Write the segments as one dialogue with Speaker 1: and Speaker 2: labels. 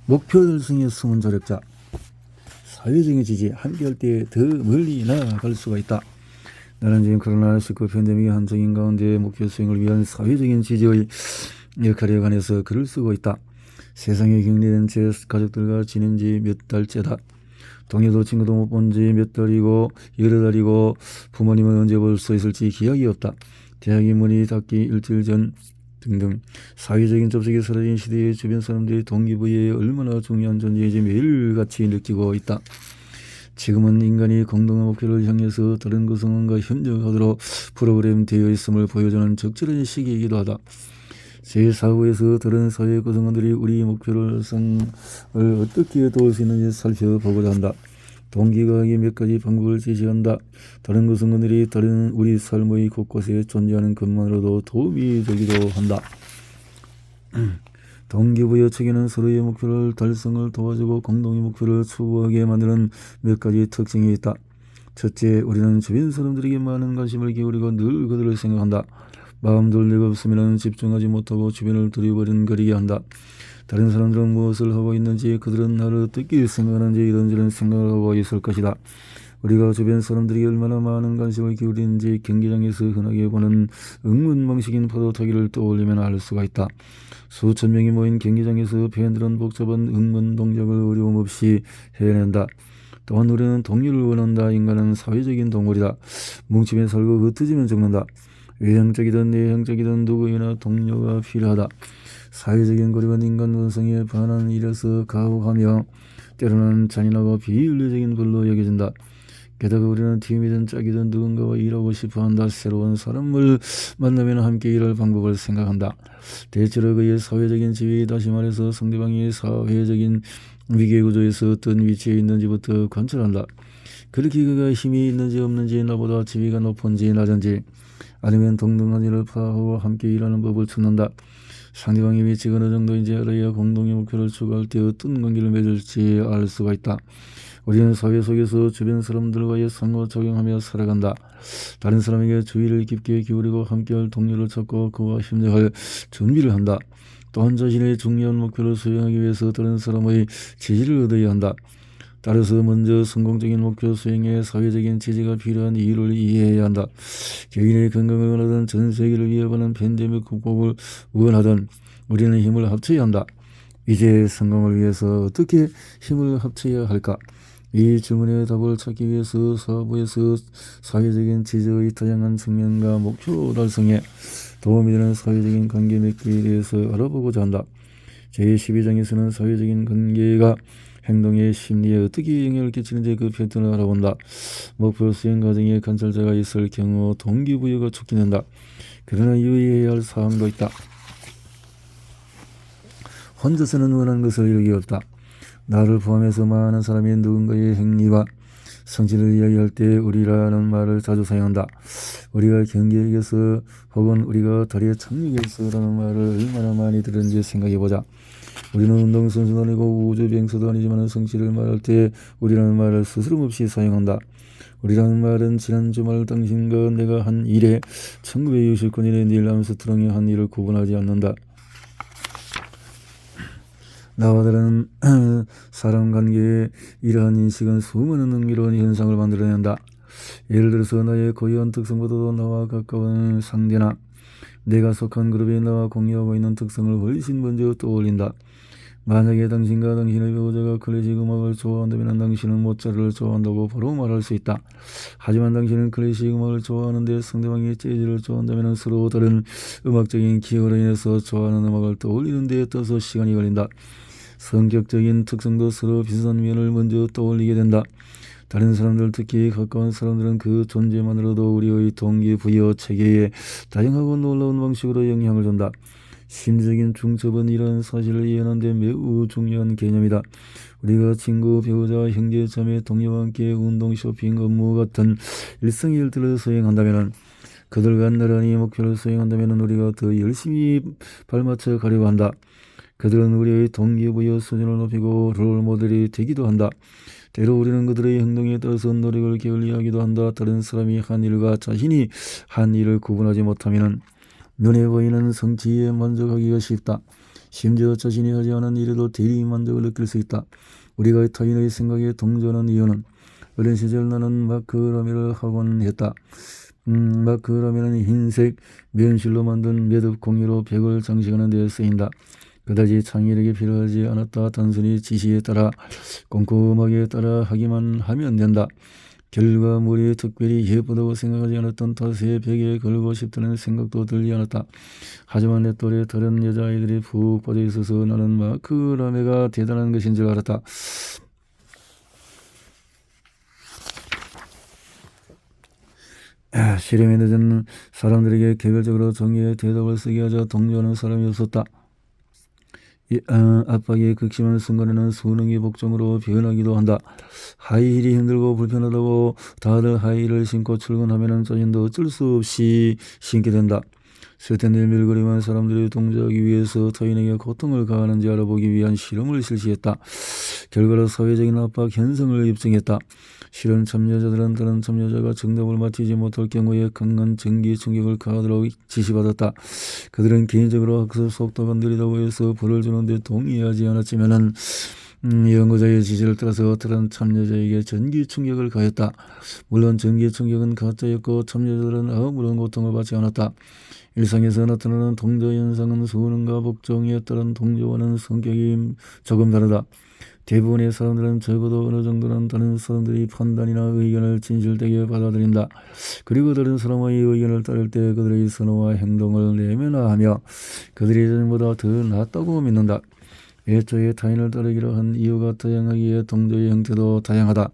Speaker 1: 목표 달성에 숨은 조력자. 사회적인 지지, 함께할 때 더 멀리 나아갈 수가 있다. 나는 지금 코로나19 팬데믹의 한정인 가운데 목표 수행을 위한 사회적인 지지의 역할에 관해서 글을 쓰고 있다. 세상에 격리된 제 가족들과 지낸 지 몇 달째다. 동료도 친구도 못 본 지 몇 달이고 여러 달이고 부모님은 언제 볼 수 있을지 기약이 없다. 대학이 문이 닫기 일주일 전 등등 사회적인 접촉이 사라진 시대에 주변 사람들이 동기부여에 얼마나 중요한 존재인지 매일같이 느끼고 있다. 지금은 인간이 공동의 목표를 향해서 다른 구성원과 협력하도록 프로그램되어 있음을 보여주는 적절한 시기이기도 하다. 제4부에서 다른 사회 구성원들이 우리 목표를 달성을 어떻게 도울 수 있는지 살펴보고자 한다. 동기과학이 몇 가지 방법을 제시한다. 다른 구성원들이 다른 우리 삶의 곳곳에 존재하는 것만으로도 도움이 되기도 한다. 동기부여 체계는 서로의 목표를 달성을 도와주고 공동의 목표를 추구하게 만드는 몇 가지 특징이 있다. 첫째, 우리는 주변 사람들에게 많은 관심을 기울이고 늘 그들을 생각한다. 마음 둘 데가 없으면 집중하지 못하고 주변을 두리번거리게 한다. 다른 사람들은 무엇을 하고 있는지, 그들은 나를 어떻게 생각하는지 이런저런 생각을 하고 있을 것이다. 우리가 주변 사람들이 얼마나 많은 관심을 기울이는지 경기장에서 흔하게 보는 응원 방식인 파도타기를 떠올리면 알 수가 있다. 수천 명이 모인 경기장에서 팬들은 복잡한 응원 동작을 어려움 없이 해낸다. 또한 우리는 동료를 원한다. 인간은 사회적인 동물이다. 뭉치면 살고 흩어지면 죽는다. 외형적이든 내형적이든 누구에나 동료가 필요하다. 사회적인 고립은 인간 본성에 반한 일에서 가혹하며 때로는 잔인하고 비윤리적인 벌로 여겨진다. 게다가 우리는 팀이든 짝이든 누군가와 일하고 싶어한다. 새로운 사람을 만나면 함께 일할 방법을 생각한다. 대체로 그의 사회적인 지위, 다시 말해서 상대방이 사회적인 위계구조에서 어떤 위치에 있는지부터 관찰한다. 그렇게 그가 힘이 있는지 없는지, 나보다 지위가 높은지 낮은지, 아니면 동등한 일을 파악하고 함께 일하는 법을 찾는다. 상대방의 위치가 어느 정도인지 알아야 공동의 목표를 추구할 때 어떤 관계를 맺을지 알 수가 있다. 우리는 사회 속에서 주변 사람들과의 상호작용하며 살아간다. 다른 사람에게 주의를 깊게 기울이고 함께할 동료를 찾고 그와 협력할 준비를 한다. 또한 자신의 중요한 목표를 수행하기 위해서 다른 사람의 지지를 얻어야 한다. 따라서 먼저 성공적인 목표 수행에 사회적인 지지가 필요한 이유를 이해해야 한다. 개인의 건강을 원하든 전 세계를 위협하는 팬데믹 극복을 원하든 우리는 힘을 합쳐야 한다. 이제 성공을 위해서 어떻게 힘을 합쳐야 할까? 이 질문에 답을 찾기 위해서 사부에서 사회적인 지지의 다양한 측면과 목표 달성에 도움이 되는 사회적인 관계 맺기에 대해서 알아보고자 한다. 제12장에서는 사회적인 관계가 행동의 심리에 어떻게 영향을 끼치는지 그 패턴을 알아본다. 목표 수행 과정에 관찰자가 있을 경우 동기부여가 촉진된다. 그러나 유의해야 할 사항도 있다. 혼자서는 원하는 것을 이루기 어렵다. 나를 포함해서 많은 사람이 누군가의 행위와 성취를 이야기할 때 우리라는 말을 자주 사용한다. 우리가 경기에 이겨서 혹은 우리가 다리에 착륙해서라는 말을 얼마나 많이 들었는지 생각해보자. 우리는 운동선수도 아니고 우주비행사도 아니지만 성취를 말할 때 우리라는 말을 스스럼없이 사용한다. 우리라는 말은 지난 주말 당신과 내가 한 일에 1969년에 닐 암스트롱이 한 일을 구분하지 않는다. 나와 다른 사람 관계에 이러한 인식은 수많은 흥미로운 현상을 만들어낸다. 예를 들어서 나의 고유한 특성보다도 나와 가까운 상대나 내가 속한 그룹이 나와 공유하고 있는 특성을 훨씬 먼저 떠올린다. 만약에 당신과 당신의 배우자가 클래식 음악을 좋아한다면 당신은 모차르트를 좋아한다고 바로 말할 수 있다. 하지만 당신은 클래식 음악을 좋아하는데 상대방이 재즈를 좋아한다면 서로 다른 음악적인 기호로 인해서 좋아하는 음악을 떠올리는 데 떠서 시간이 걸린다. 성격적인 특성도 서로 비슷한 면을 먼저 떠올리게 된다. 다른 사람들, 특히 가까운 사람들은 그 존재만으로도 우리의 동기부여 체계에 다양하고 놀라운 방식으로 영향을 준다. 심리적인 중첩은 이런 사실을 이해하는 데 매우 중요한 개념이다. 우리가 친구, 배우자, 형제, 자매, 동료와 함께 운동, 쇼핑, 업무 같은 일상의 일들을 수행한다면, 그들과 나란히 목표를 수행한다면 우리가 더 열심히 발맞춰 가려고 한다. 그들은 우리의 동기부여 수준을 높이고 롤모델이 되기도 한다. 때로 우리는 그들의 행동에 따라서 노력을 게을리하기도 한다. 다른 사람이 한 일과 자신이 한 일을 구분하지 못하면 눈에 보이는 성취에 만족하기가 쉽다. 심지어 자신이 하지 않은 일에도 대리만족을 느낄 수 있다. 우리가 타인의 생각에 동조하는 이유는 어린 시절 나는 마크라미를 하곤 했다. 마크라미는 흰색 면실로 만든 매듭 공예로 벽을 장식하는 데 쓰인다. 그다지 창의력이 필요하지 않았다. 단순히 지시에 따라 꼼꼼하게 따라 하기만 하면 된다. 결과물이 특별히 예쁘다고 생각하지 않았던 탓에 벽에 걸고 싶다는 생각도 들지 않았다. 하지만 내 또래 다른 여자아이들이 푹 빠져 있어서 나는 마크라메가 대단한 것인 줄 알았다. 실험이 늦은 사람들에게 개별적으로 정의의 대답을 쓰게 하자 동조하는 사람이 없었다. 압박이 극심한 순간에는 수능이 복종으로 변하기도 한다. 하이힐이 힘들고 불편하다고 다들 하이힐을 신고 출근하면 자신도 어쩔 수 없이 신게 된다. 스탠리를 밀거리만 사람들이 동조하기 위해서 타인에게 고통을 가하는지 알아보기 위한 실험을 실시했다. 결과로 사회적인 압박 현상을 입증했다. 실험 참여자들은 다른 참여자가 정답을 맞히지 못할 경우에 강한 전기 충격을 가하도록 지시받았다. 그들은 개인적으로 학습 속도가 느리다고 해서 벌을 주는데 동의하지 않았지만은 연구자의 지시를 따라서 다른 참여자에게 전기 충격을 가했다. 물론 전기 충격은 가짜였고 참여자들은 아무런 고통을 받지 않았다. 일상에서 나타나는 동조 현상은 수능과 복종에 따른 동조와는 성격이 조금 다르다. 대부분의 사람들은 적어도 어느 정도는 다른 사람들이 판단이나 의견을 진실되게 받아들인다. 그리고 다른 사람의 의견을 따를 때 그들의 선호와 행동을 내면화하며 그들이 자신보다 더 낫다고 믿는다. 애초에 타인을 따르기로 한 이유가 다양하기에 동조의 형태도 다양하다.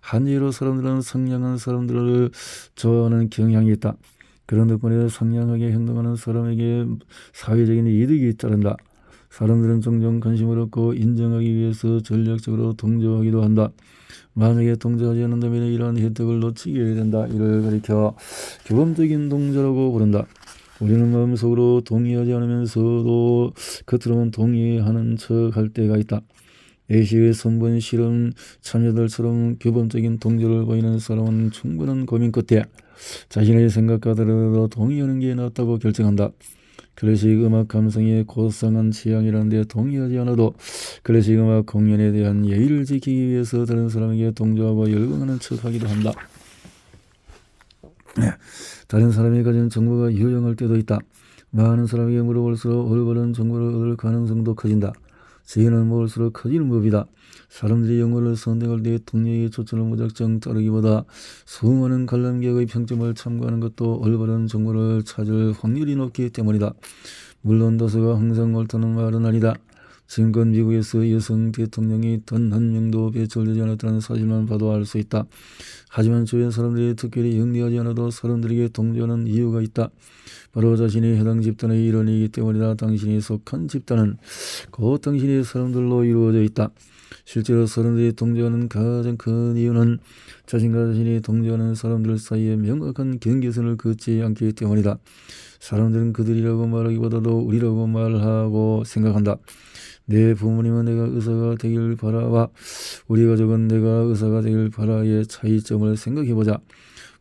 Speaker 1: 한 예로 사람들은 상냥한 사람들을 좋아하는 경향이 있다. 그런 덕분에 상냥하게 행동하는 사람에게 사회적인 이득이 따른다. 사람들은 종종 관심을 얻고 인정하기 위해서 전략적으로 동조하기도 한다. 만약에 동조하지 않는다면 이러한 혜택을 놓치게 된다. 이를 가리켜 규범적인 동조라고 부른다. 우리는 마음속으로 동의하지 않으면서도 겉으로는 동의하는 척할 때가 있다. A씨의 선본 실험 참여들처럼 규범적인 동조를 보이는 사람은 충분한 고민 끝에 자신의 생각과 다르더라도 동의하는 게 낫다고 결정한다. 클래식 음악 감성의 고상한 취향이라는 데 동의하지 않아도 클래식 음악 공연에 대한 예의를 지키기 위해서 다른 사람에게 동조하고 열광하는 척하기도 한다. 다른 사람이 가진 정보가 유용할 때도 있다. 많은 사람에게 물어볼수록 올바른 정보를 얻을 가능성도 커진다. 지혜는 모을수록 커지는 법이다. 사람들이 영어를 선택할 때 동료의 조언을 무작정 따르기보다 수많은 관람객의 평점을 참고하는 것도 올바른 정보를 찾을 확률이 높기 때문이다. 물론 다수가 항상 옳다는 말은 아니다. 지금껏 미국에서 여성 대통령이 단 한 명도 배출되지 않았다는 사실만 봐도 알 수 있다. 하지만 주변 사람들이 특별히 영리하지 않아도 사람들에게 동조하는 이유가 있다. 바로 자신이 해당 집단의 일원이기 때문이다. 당신이 속한 집단은 곧 당신의 사람들로 이루어져 있다. 실제로 사람들이 동조하는 가장 큰 이유는 자신과 자신이 동조하는 사람들 사이에 명확한 경계선을 긋지 않기 때문이다. 사람들은 그들이라고 말하기보다도 우리라고 말하고 생각한다. 내 부모님은 내가 의사가 되길 바라와 우리 가족은 내가 의사가 되길 바라의 차이점을 생각해보자.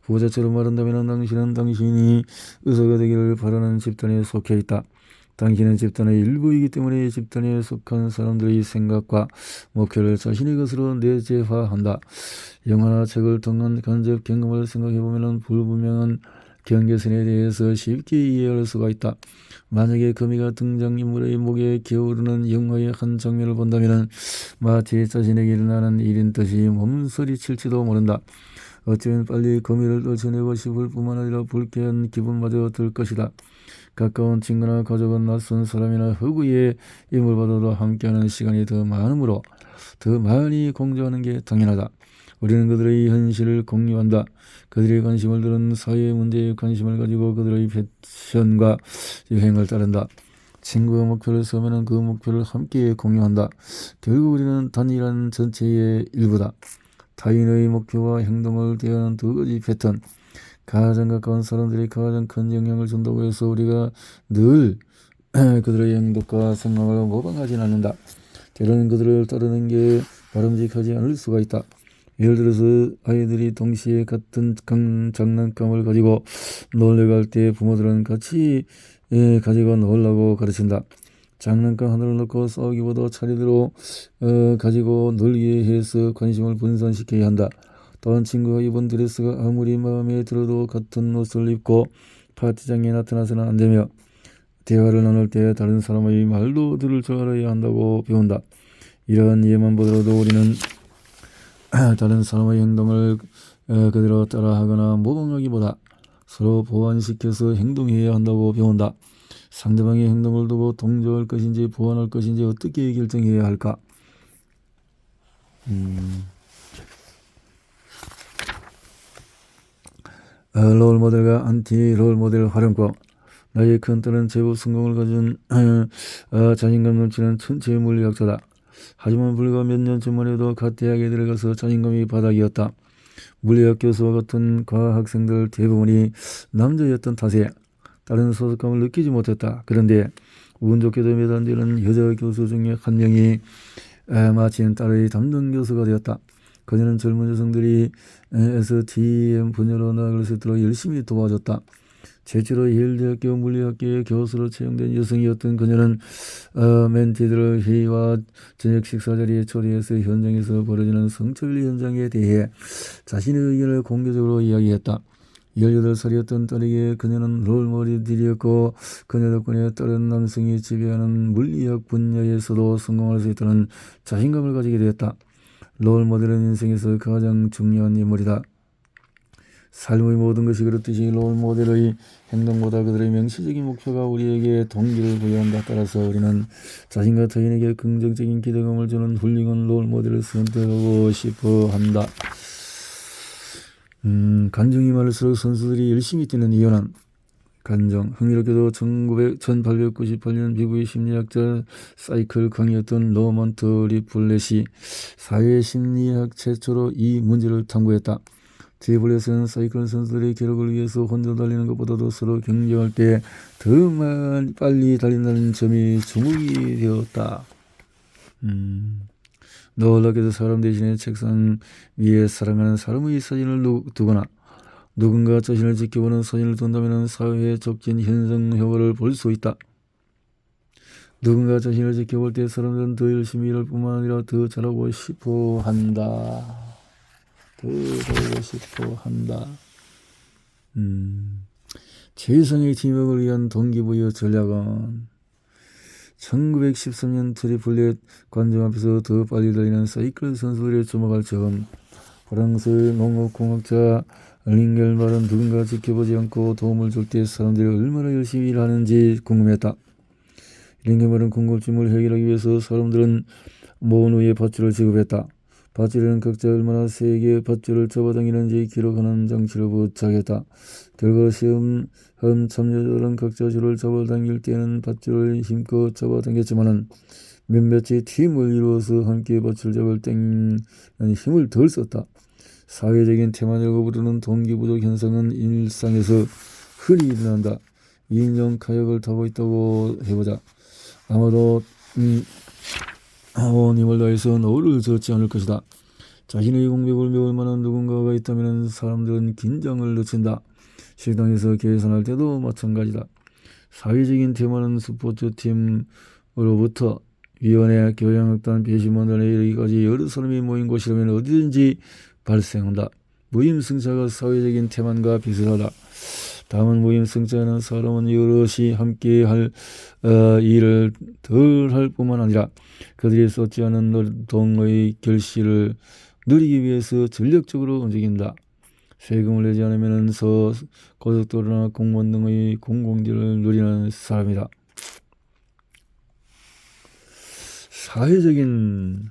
Speaker 1: 부자처럼 말한다면 당신은 당신이 의사가 되기를 바라는 집단에 속해 있다. 당신은 집단의 일부이기 때문에 집단에 속한 사람들의 생각과 목표를 자신의 것으로 내재화한다. 영화나 책을 통한 간접 경험을 생각해보면 불분명한 경계선에 대해서 쉽게 이해할 수가 있다. 만약에 거미가 등장인물의 목에 기어오르는 영화의 한 장면을 본다면 마치 자신에게 일어나는 일인 듯이 몸서리칠지도 모른다. 어쩌면 빨리 거미를 떨쳐내고 싶을 뿐만 아니라 불쾌한 기분마저 들 것이다. 가까운 친구나 가족은 낯선 사람이나 허구의 인물보다도 함께하는 시간이 더 많으므로 더 많이 공조하는 게 당연하다. 우리는 그들의 현실을 공유한다. 그들의 관심을 들은 사회 문제에 관심을 가지고 그들의 패션과 유행을 따른다. 친구가 목표를 세우면 그 목표를 함께 공유한다. 결국 우리는 단일한 전체의 일부다. 타인의 목표와 행동을 대하는 두 가지 패턴. 가장 가까운 사람들이 가장 큰 영향을 준다고 해서 우리가 늘 그들의 행동과 생각을 모방하진 않는다. 때로는 그들을 따르는 게 바람직하지 않을 수가 있다. 예를 들어서 아이들이 동시에 같은 장난감을 가지고 놀러 갈 때 부모들은 같이 가지고 놀라고 가르친다. 장난감 하나를 놓고 싸우기보다 차례대로 가지고 놀게 해서 관심을 분산시켜야 한다. 또한 친구가 입은 드레스가 아무리 마음에 들어도 같은 옷을 입고 파티장에 나타나서는 안 되며 대화를 나눌 때 다른 사람의 말도 들을 줄 알아야 한다고 배운다. 이러한 예만 보더라도 우리는 다른 사람의 행동을 그대로 따라하거나 모방하기보다 서로 보완시켜서 행동해야 한다고 배운다. 상대방의 행동을 두고 동조할 것인지 보완할 것인지 어떻게 결정해야 할까? 롤모델과 안티 롤모델 활용법. 나의 큰딸은 제법 성공을 가진 자신감 넘치는 천체 물리학자다. 하지만 불과 몇 년 전만 해도 갓 대학에 들어가서 자신감이 바닥이었다. 물리학 교수와 같은 과학생들 대부분이 남자였던 탓에 다른 소속감을 느끼지 못했다. 그런데 운 좋게도 몇 안 되는 여자 교수 중에 한 명이 마침 딸의 담당 교수가 되었다. 그녀는 젊은 여성들이 STEM 분야로 나아갈 수 있도록 열심히 도와줬다. 최초로 예일대학교 물리학계의 교수로 채용된 여성이었던 그녀는 멘티들을 회의와 저녁 식사 자리에 초대해서 현장에서 벌어지는 성착취 현장에 대해 자신의 의견을 공개적으로 이야기했다. 18살이었던 딸에게 그녀는 롤모델이었고 그녀 덕분에 다른 남성이 지배하는 물리학 분야에서도 성공할 수 있다는 자신감을 가지게 되었다. 롤모델은 인생에서 가장 중요한 인물이다. 삶의 모든 것이 그렇듯이 롤모델의 행동보다 그들의 명시적인 목표가 우리에게 동기를 부여한다. 따라서 우리는 자신과 타인에게 긍정적인 기대감을 주는 훌륭한 롤모델을 선택하고 싶어 한다. 간증이 많을수록 선수들이 열심히 뛰는 이유는 간증. 흥미롭게도 1898년 미국의 심리학자 사이클 강의였던 로먼트 리플렛이 사회심리학 최초로 이 문제를 탐구했다. 제이블렛은 사이클 선수들의 기록을 위해서 혼자 달리는 것보다도 서로 경쟁할 때 더 빨리 달린다는 점이 주목이 되었다. 놀랍게도 사람 대신에 책상 위에 사랑하는 사람의 사진을 두거나 누군가 자신을 지켜보는 사진을 둔다면 사회에 적진 현상 효과를 볼 수 있다. 누군가 자신을 지켜볼 때 사람들은 더 열심히 일할 뿐만 아니라 더 잘하고 싶어 한다. 최상의 팀워크를 위한 동기부여 전략은 1913년 트리플렛 관중 앞에서 더 빨리 달리는 사이클 선수들의 주목할 점. 프랑스의 농업공학자 링겔말은 누군가 지켜보지 않고 도움을 줄 때 사람들이 얼마나 열심히 일하는지 궁금했다. 링겔말은 궁금증을 해결하기 위해서 사람들은 모은 후에 밧줄을 지급했다. 밧줄에는 각자 얼마나 세게 밧줄을 잡아당기는지 기록하는 장치를 부착했다. 결과 시험 참여자들은 각자 줄을 잡아당길 때는 밧줄을 힘껏 잡아당겼지만은 몇몇이 팀을 이루어서 함께 밧줄 잡을 때는 힘을 덜 썼다. 사회적인 태만이라고 부르는 동기부족 현상은 일상에서 흔히 일어난다. 2인용 카약을 타고 있다고 해보자. 아마도 온 힘을 다해서 노를 젓지 않을 것이다. 자신의 공백을 메울 만한 누군가가 있다면 사람들은 긴장을 늦춘다. 식당에서 계산할 때도 마찬가지다. 사회적인 테마는 스포츠팀으로부터 위원회, 교양학단, 배심원단에 이르기까지 여러 사람이 모인 곳이라면 어디든지 발생한다. 무임승차가 사회적인 테마과 비슷하다. 다만 무임승차는 사람은 여럿이 함께 할 일을 덜 할 뿐만 아니라 그들이 쏟지 않은 노동의 결실을 누리기 위해서 전력적으로 움직인다. 세금을 내지 않으면 고속도로나 공무원 등의 공공지를 누리는 사람이다. 사회적인